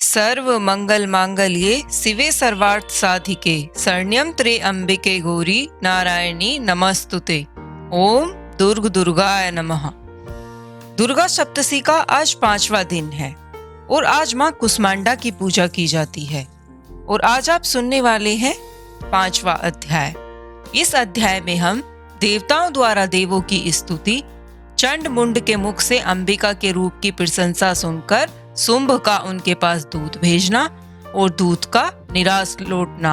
सर्व मंगल मांगल्ये शिवे सर्वार्थ साधिके शरण्यं त्रे अंबिके गौरी नारायणी नमस्तुते। ओम दुर्ग दुर्गाय नमः। दुर्गा सप्तशी का आज 5वां दिन है और आज माँ कुष्मांडा की पूजा की जाती है। और आज आप सुनने वाले हैं 5वां अध्याय। इस अध्याय में हम देवताओं द्वारा देवों की स्तुति, चंड मुंड के मुख से अंबिका के रूप की प्रशंसा सुनकर शुंभ का उनके पास दूत भेजना और दूत का निराश लौटना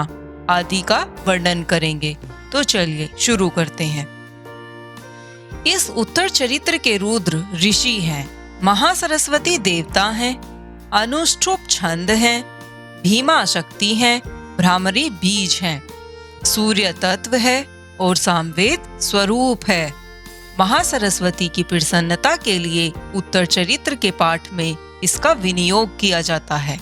आदि का वर्णन करेंगे। तो चलिए शुरू करते हैं। इस उत्तर चरित्र के रुद्र ऋषि हैं, महासरस्वती देवता हैं, अनुष्ठुप छंद हैं, भीमा शक्ति हैं, भ्रामरी बीज हैं, सूर्य तत्व है और सामवेद स्वरूप है। महासरस्वती की प्रसन्नता के लिए उत्तर चरित्र के पाठ में इसका विनियोग किया जाता है।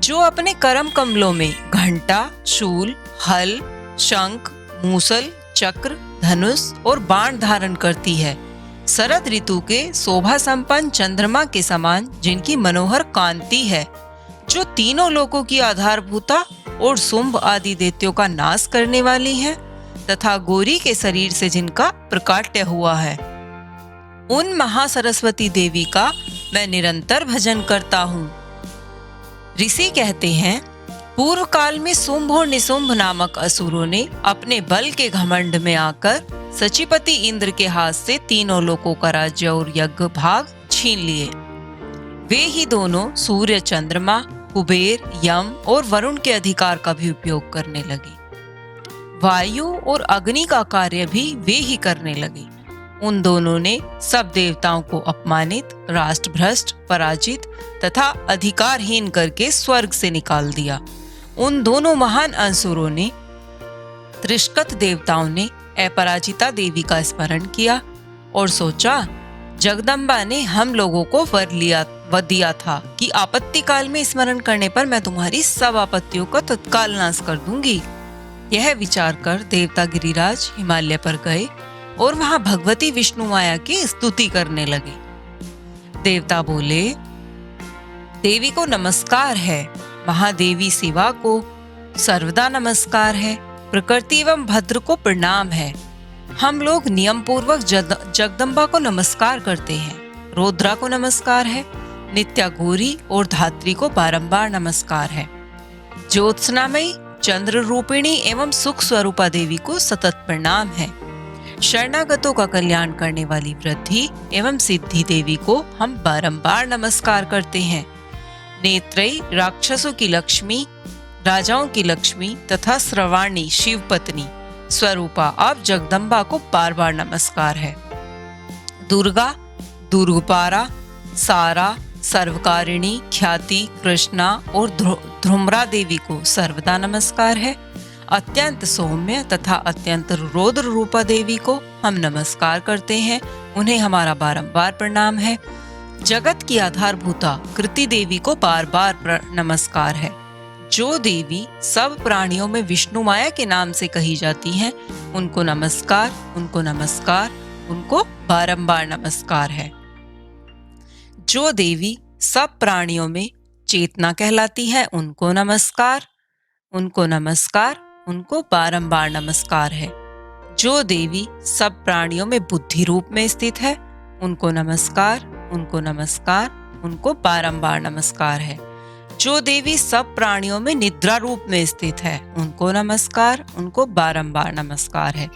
जो अपने करम कमलों में घंटा, शूल, हल, शंख, मूसल, चक्र, धनुष और बाण धारण करती है, शरद ऋतु के शोभा संपन्न चंद्रमा के समान जिनकी मनोहर कांति है, जो तीनों लोकों की आधारभूता और शुंभ आदि दैत्यों का नाश करने वाली है, तथा गौरी के शरीर से जिनका प्रकाट्य हुआ है, उन महासरस्वती देवी का मैं निरंतर भजन करता हूँ। ऋषि कहते हैं, पूर्व काल में शुंभ और निशुंभ नामक असुरों ने अपने बल के घमंड में आकर सचिपति इंद्र के हाथ से तीनों लोकों का राज्य और यज्ञ भाग छीन लिए। वे ही दोनों सूर्य, चंद्रमा, कुबेर, यम और वरुण के अधिकार का भी उपयोग करने लगे। वायु और अग्नि का कार्य भी वे ही करने लगे। उन दोनों ने सब देवताओं को अपमानित, राष्ट्रभ्रष्ट, पराजित तथा अधिकारहीन करके स्वर्ग से निकाल दिया। उन दोनों महान असुरों ने, त्रिशकत देवताओं ने अपराजिता देवी का स्मरण किया और सोचा, जगदम्बा ने हम लोगों को वर दिया था कि आपत्ति काल में स्मरण करने पर मैं तुम्हारी सब आपत्तियों का तत्काल नाश कर दूंगी। यह विचार कर देवता गिरिराज हिमालय पर गए और वहां भगवती विष्णु माया की स्तुति करने लगे। देवता बोले, देवी को नमस्कार है, महादेवी शिवा को सर्वदा नमस्कार है, प्रकृति एवं भद्र को प्रणाम है। हम लोग नियम पूर्वक जगदम्बा को नमस्कार करते हैं, रुद्रा को नमस्कार है, नित्या गौरी और धात्री को बारंबार नमस्कार है, ज्योत्सनामयी, चंद्र रूपिणी एवं सुख स्वरूपा देवी को सतत प्रणाम है, शरणागतों का कल्याण करने वाली वृद्धि एवं सिद्धि देवी को हम बारंबार नमस्कार करते हैं, नेत्रयी राक्षसों की लक्ष्मी, राजाओं की लक्ष्मी तथा श्रवाणी शिव पत्नी स्वरूपा आप जगदम्बा को बार बार नमस्कार है। दुर्गा, दुर्गपारा, सारा, सर्वकारिणी, ख्याति, कृष्णा और ध्रुमरा देवी को सर्वदा नमस्कार है। अत्यंत सौम्य तथा अत्यंत रौद्र रूपा देवी को हम नमस्कार करते हैं, उन्हें हमारा बारंबार प्रणाम है। जगत की आधारभूता कृति देवी को बार बार नमस्कार है। जो देवी सब प्राणियों में विष्णु माया के नाम से कही जाती हैं, उनको नमस्कार, उनको नमस्कार, उनको बारंबार नमस्कार है। जो देवी सब प्राणियों में चेतना कहलाती है, उनको नमस्कार, उनको नमस्कार, उनको बारंबार नमस्कार है। जो देवी सब प्राणियों में बुद्धि रूप में स्थित है, उनको नमस्कार, उनको नमस्कार, उनको बारंबार नमस्कार है। जो देवी सब प्राणियों में निद्रा रूप में स्थित है, उनको नमस्कार, उनको बारंबार नमस्कार है।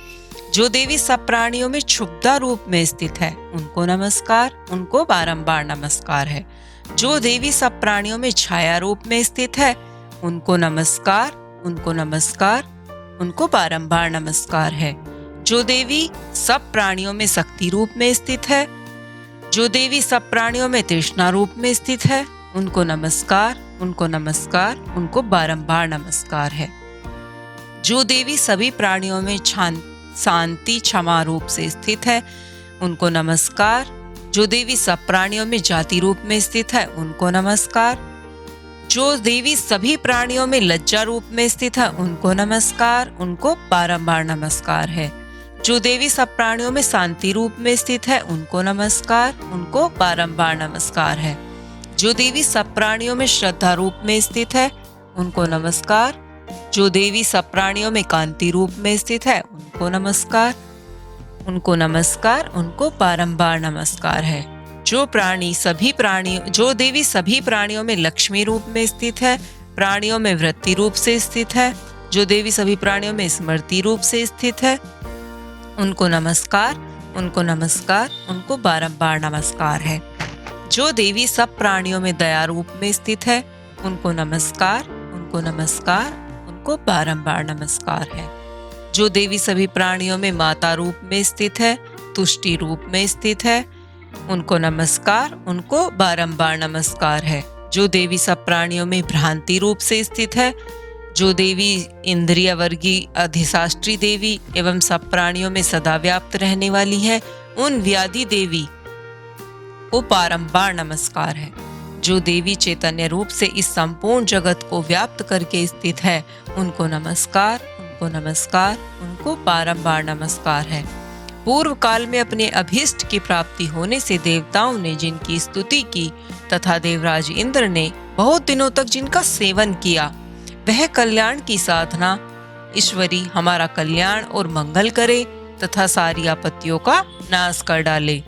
जो देवी सब प्राणियों में क्षुब्धा रूप में स्थित है, उनको नमस्कार, उनको बारंबार नमस्कार है। जो देवी सब प्राणियों में छाया रूप में स्थित है, उनको नमस्कार, उनको नमस्कार, उनको बारंबार नमस्कार है। जो देवी सब प्राणियों में शक्ति रूप में स्थित है, जो देवी सब प्राणियों में तृष्णा रूप में स्थित है, उनको नमस्कार, उनको नमस्कार, उनको बारंबार नमस्कार है। जो देवी सभी प्राणियों में शांति क्षमा रूप से स्थित है, उनको नमस्कार। जो देवी सब प्राणियों में जाति रूप में स्थित है, उनको नमस्कार। जो देवी सभी प्राणियों में लज्जा रूप में स्थित है, उनको नमस्कार, उनको बारंबार नमस्कार है। जो देवी सब प्राणियों में शांति रूप में स्थित है, उनको नमस्कार, उनको बारंबार नमस्कार है। जो देवी सब प्राणियों में श्रद्धा रूप में स्थित है उनको नमस्कार। जो देवी सब प्राणियों में कांति रूप में स्थित है उनको नमस्कार। उनको नमस्कार, उनको बारंबार नमस्कार है। जो देवी सभी प्राणियों में लक्ष्मी रूप में स्थित है, प्राणियों में वृत्ति रूप से स्थित है, जो देवी सभी प्राणियों में स्मृति रूप से स्थित है उनको नमस्कार। उनको नमस्कार, उनको बारंबार नमस्कार है। जो देवी सब प्राणियों में दया रूप में स्थित है उनको नमस्कार। उनको नमस्कार, उनको बारंबार नमस्कार है। जो देवी सभी प्राणियों में माता रूप में स्थित है, तुष्टि रूप में स्थित है उनको नमस्कार। उनको बारंबार नमस्कार है। जो देवी सब प्राणियों में भ्रांति रूप से स्थित है, जो देवी इंद्रिय वर्गी अधिशास्त्री देवी एवं सब प्राणियों में सदा व्याप्त रहने वाली है उन व्याधि देवी को बारंबार नमस्कार है। जो देवी चैतन्य रूप से इस संपूर्ण जगत को व्याप्त करके स्थित है उनको नमस्कार। उनको नमस्कार, उनको बारंबार नमस्कार है। पूर्व काल में अपने अभीष्ट की प्राप्ति होने से देवताओं ने जिनकी स्तुति की तथा देवराज इंद्र ने बहुत दिनों तक जिनका सेवन किया, वह कल्याण की साधना ईश्वरी हमारा कल्याण और मंगल करे तथा सारी आपत्तियों का नाश कर डाले।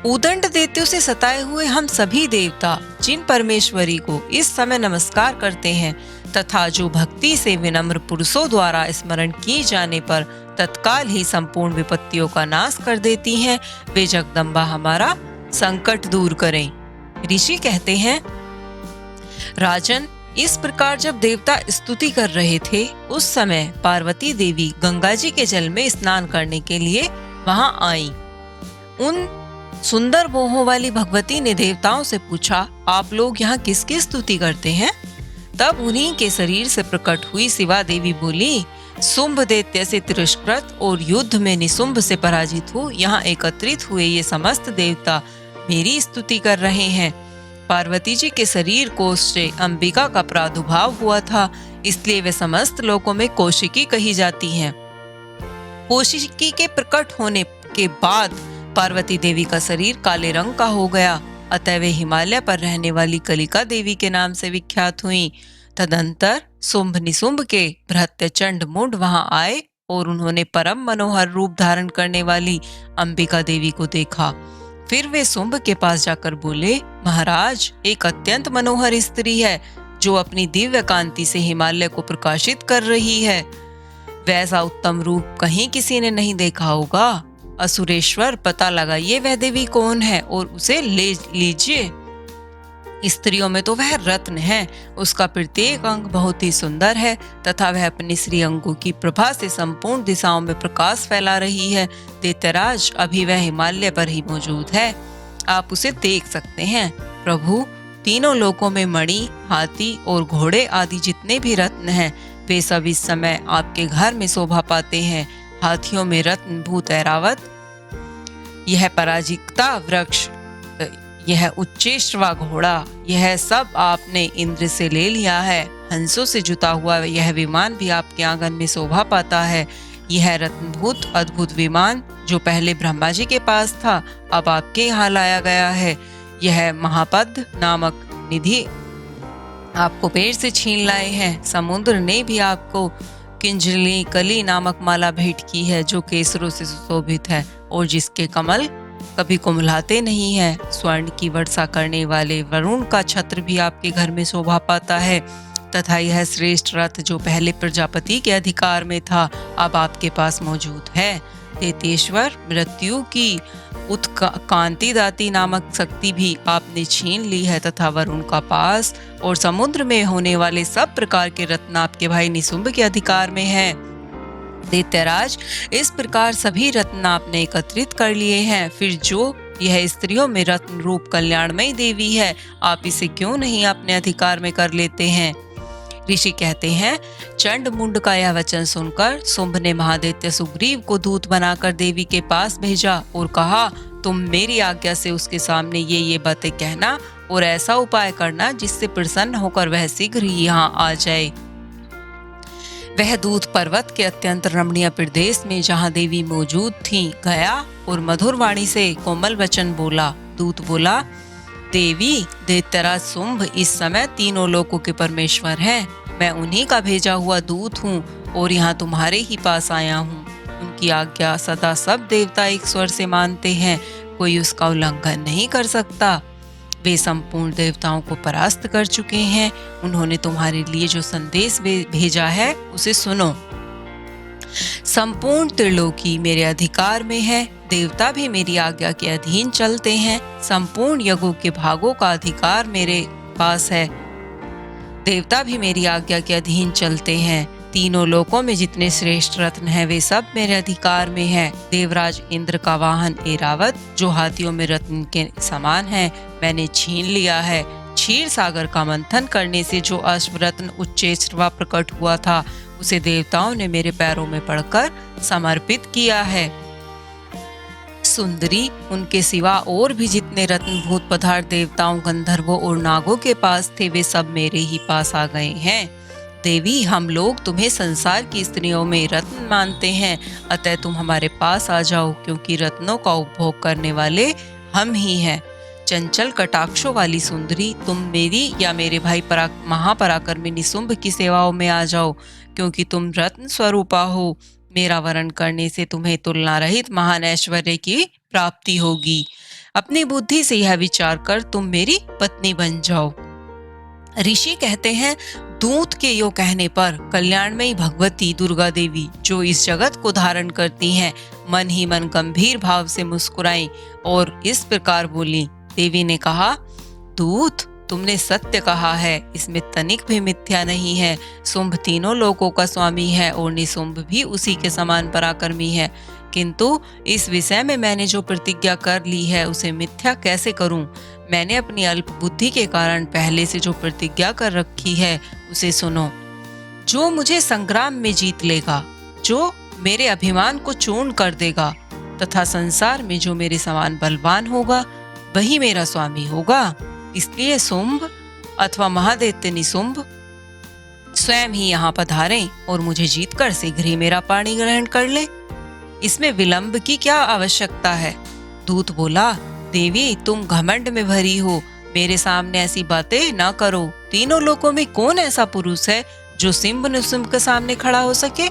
उदंड दैत्यों से सताए हुए हम सभी देवता जिन परमेश्वरी को इस समय नमस्कार करते हैं तथा जो भक्ति से विनम्र पुरुषों द्वारा स्मरण की जाने पर तत्काल ही संपूर्ण विपत्तियों का नाश कर देती हैं, वे जगदम्बा हमारा संकट दूर करें। ऋषि कहते हैं, राजन, इस प्रकार जब देवता स्तुति कर रहे थे उस समय पार्वती देवी गंगा जी के जल में स्नान करने के लिए वहां आई। उन सुंदर मोहों वाली भगवती ने देवताओं से पूछा, आप लोग यहाँ किसकी स्तुति करते हैं? तब उन्हीं के शरीर से प्रकट हुई शिवा देवी बोली, शुंभ दैत्य से तिरस्कृत और युद्ध में निशुंभ से पराजित हो यहाँ एकत्रित हुए ये समस्त देवता मेरी स्तुति कर रहे हैं। पार्वती जी के शरीर कोश से अंबिका का प्रादुर्भाव हुआ था, इसलिए वे समस्त लोकों में कौशिकी कही जाती हैं। कौशिकी के प्रकट होने के बाद पार्वती देवी का शरीर काले रंग का हो गया, अतः वे हिमालय पर रहने वाली कलिका देवी के नाम से विख्यात हुईं। तदंतर शुंभ निशुंभ के भृत्य चंड मुंड वहां आए और उन्होंने परम मनोहर रूप धारण करने वाली अंबिका देवी को देखा। फिर वे शुंभ के पास जाकर बोले, महाराज, एक अत्यंत मनोहर स्त्री है जो अपनी दिव्य कांति से हिमालय को प्रकाशित कर रही है। वैसा उत्तम रूप कहीं किसी ने नहीं देखा होगा। असुरेश्वर, पता लगाइए वह देवी कौन है और उसे ले लीजिए। स्त्रियों में तो वह रत्न है, उसका प्रत्येक अंग बहुत ही सुंदर है तथा वह अपने श्री अंगों की प्रभा से संपूर्ण दिशाओं में प्रकाश फैला रही है। दैत्यराज, अभी वह हिमालय पर ही मौजूद है, आप उसे देख सकते हैं। प्रभु, तीनों लोकों में मणि, हाथी और घोड़े आदि जितने भी रत्न हैं, वे सब इस समय आपके घर में शोभा पाते हैं। हाथियों में रत्न भूत ऐरावत, यह पराजिता वृक्ष, यह उच्चेश्रवा घोड़ा, यह सब आपने इंद्र से ले लिया है। हंसों से जुता हुआ यह विमान भी आपके आंगन में शोभा पाता है। यह रत्नभूत अद्भुत विमान जो पहले ब्रह्मा जी के पास था, अब आपके यहाँ लाया गया है। यह महापद नामक निधि आपको पेड़ से छीन लाए हैं। समुद्र ने भी आपको किंजली कली नामक माला भेंट की है जो केसरों से सुशोभित है और जिसके कमल कभी कुम्हलाते नहीं है। स्वर्ण की वर्षा करने वाले वरुण का छत्र भी आपके घर में शोभा पाता है तथा यह श्रेष्ठ रथ जो पहले प्रजापति के अधिकार में था, अब आपके पास मौजूद है। दैत्येश्वर, मृत्यु की उत्कांति दाती नामक शक्ति भी आपने छीन ली है तथा वरुण का पास और समुद्र में होने वाले सब प्रकार के रत्न आपके भाई निशुंभ के अधिकार में है। दैत्यराज, इस प्रकार सभी रत्न आपने एकत्रित कर लिए हैं। फिर जो यह स्त्रियों में रत्न रूप कल्याणमयी देवी है, आप इसे क्यों नहीं अपने अधिकार में कर लेते हैं? ऋषि कहते हैं, चंड मुंड का यह वचन सुनकर शुंभ ने महादैत्य सुग्रीव को दूत बनाकर देवी के पास भेजा और कहा, तुम मेरी आज्ञा से उसके सामने ये बातें कहना और ऐसा उपाय करना जिससे प्रसन्न होकर वह शीघ्र ही यहाँ आ जाए। वह दूत पर्वत के अत्यंत रमणीय प्रदेश में जहाँ देवी मौजूद थी गया और मधुर वाणी से कोमल वचन बोला। दूत बोला, देवी, दैत्यराज शुंभ इस समय तीनों लोकों के परमेश्वर हैं। मैं उन्हीं का भेजा हुआ दूत हूँ और यहाँ तुम्हारे ही पास आया हूँ। उनकी आज्ञा सदा सब देवता एक स्वर से मानते हैं, कोई उसका उल्लंघन नहीं कर सकता। वे संपूर्ण देवताओं को परास्त कर चुके हैं। उन्होंने तुम्हारे लिए जो संदेश भेजा है उसे सुनो। संपूर्ण त्रिलोकी मेरे अधिकार में है। देवता भी मेरी आज्ञा के अधीन चलते हैं। संपूर्ण यज्ञों के भागों का अधिकार मेरे पास है। देवता भी मेरी आज्ञा के अधीन चलते हैं। तीनों लोकों में जितने श्रेष्ठ रत्न हैं वे सब मेरे अधिकार में है। देवराज इंद्र का वाहन ऐरावत, जो हाथियों में रत्न के समान है, मैंने छीन लिया है। क्षीर सागर का मंथन करने से जो अश्वरत्न उच्चेश्रवा प्रकट हुआ था, उसे देवताओं ने मेरे पैरों में पड़कर समर्पित किया है। सुंदरी, उनके सिवा और भी जितने रत्नभूत पदार्थ देवताओं, गंधर्वों और नागों के पास थे, वे सब मेरे ही पास आ गए हैं। देवी, हम लोग तुम्हें संसार की स्त्रियों में रत्न मानते हैं, अतः तुम हमारे पास आ जाओ, क्योंकि रत्नों का उपभोग करने वाले हम ही हैं। चंचल कटाक्षों वाली सुंदरी, तुम मेरी या मेरे भाई महापराक्रमी शुंभ की सेवाओं में आ जाओ, क्योंकि तुम रत्न स्वरूपा हो। मेरा वरण करने से तुम्हें तुलना रहित महान ऐश्वर्य की प्राप्ति होगी। अपनी बुद्धि से यह विचार कर तुम मेरी पत्नी बन जाओ। ऋषि कहते हैं, दूत के यो कहने पर कल्याणमयी भगवती दुर्गा देवी, जो इस जगत को धारण करती हैं, मन ही मन गंभीर भाव से मुस्कुराई और इस प्रकार बोली। देवी ने कहा, दूत, तुमने सत्य कहा है, इसमें तनिक भी मिथ्या नहीं है। शुंभ तीनों लोकों का स्वामी है और निशुंभ भी उसी के समान पराक्रमी है, किंतु इस विषय में मैंने जो प्रतिज्ञा कर ली है उसे मिथ्या कैसे करूं? मैंने अपनी अल्प बुद्धि के कारण पहले से जो प्रतिज्ञा कर रखी है उसे सुनो। जो मुझे संग्राम में जीत लेगा, जो मेरे अभिमान को चूर्ण कर देगा तथा संसार में जो मेरे समान बलवान होगा, वही मेरा स्वामी होगा। इसलिए शुंभ अथवा महादैत्य निशुंभ स्वयं ही यहाँ पधारें और मुझे जीतकर शीघ्र ही मेरा पाणी ग्रहण कर ले। इसमें विलंब की क्या आवश्यकता है? दूत बोला, देवी, तुम घमंड में भरी हो, मेरे सामने ऐसी बातें ना करो। तीनों लोकों में कौन ऐसा पुरुष है जो शुंभ निशुंभ के सामने खड़ा हो सके?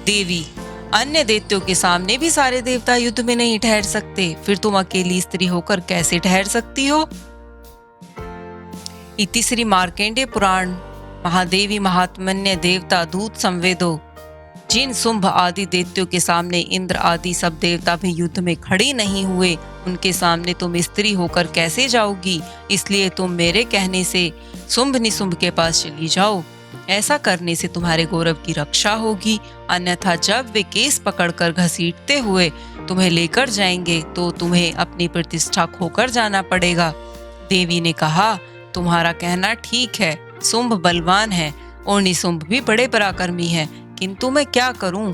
देवी, अन्य दैत्यों के सामने भी सारे देवता युद्ध में नहीं ठहर सकते, फिर तुम अकेली स्त्री होकर कैसे ठहर सकती हो? इति श्री मार्कंडेय पुराण महादेवी महात्मन्य देवता दूत संवेदो। जिन शुंभ आदि दैत्यों के सामने इंद्र आदि सब देवता भी युद्ध में खड़ी नहीं हुए, उनके सामने तुम स्त्री होकर कैसे जाओगी? इसलिए तुम मेरे कहने से शुंभ निशुंभ के पास चली जाओ। ऐसा करने से तुम्हारे गौरव की रक्षा होगी, अन्यथा जब वे केस पकड़कर घसीटते हुए तुम्हें लेकर जाएंगे तो तुम्हें अपनी प्रतिष्ठा खोकर जाना पड़ेगा। देवी ने कहा, तुम्हारा कहना ठीक है, शुंभ बलवान है और निशुंभ भी बड़े पराक्रमी है, किंतु मैं क्या करूं?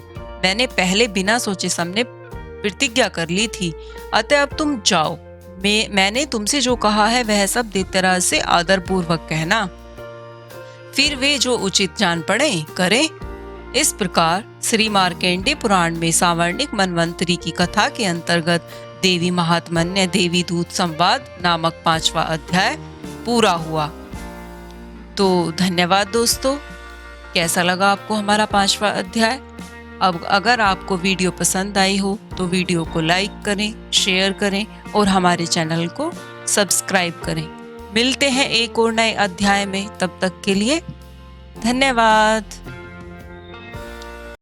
मैंने पहले बिना सोचे समझे प्रतिज्ञा कर ली थी, अतः अब तुम जाओ। मैंने तुमसे जो कहा है वह सब दैत्यराज से आदर पूर्वक कहना, फिर वे जो उचित जान पड़े करें। इस प्रकार श्री मार्कंडेय पुराण में सावर्णिक मनवंतरी की कथा के अंतर्गत देवी महात्मन्य देवी दूत संवाद नामक 5वां अध्याय पूरा हुआ। तो धन्यवाद दोस्तों, कैसा लगा आपको हमारा 5वां अध्याय? अब अगर आपको वीडियो पसंद आई हो तो वीडियो को लाइक करें, शेयर करें और हमारे चैनल को सब्सक्राइब करें। मिलते हैं एक और नए अध्याय में, तब तक के लिए धन्यवाद।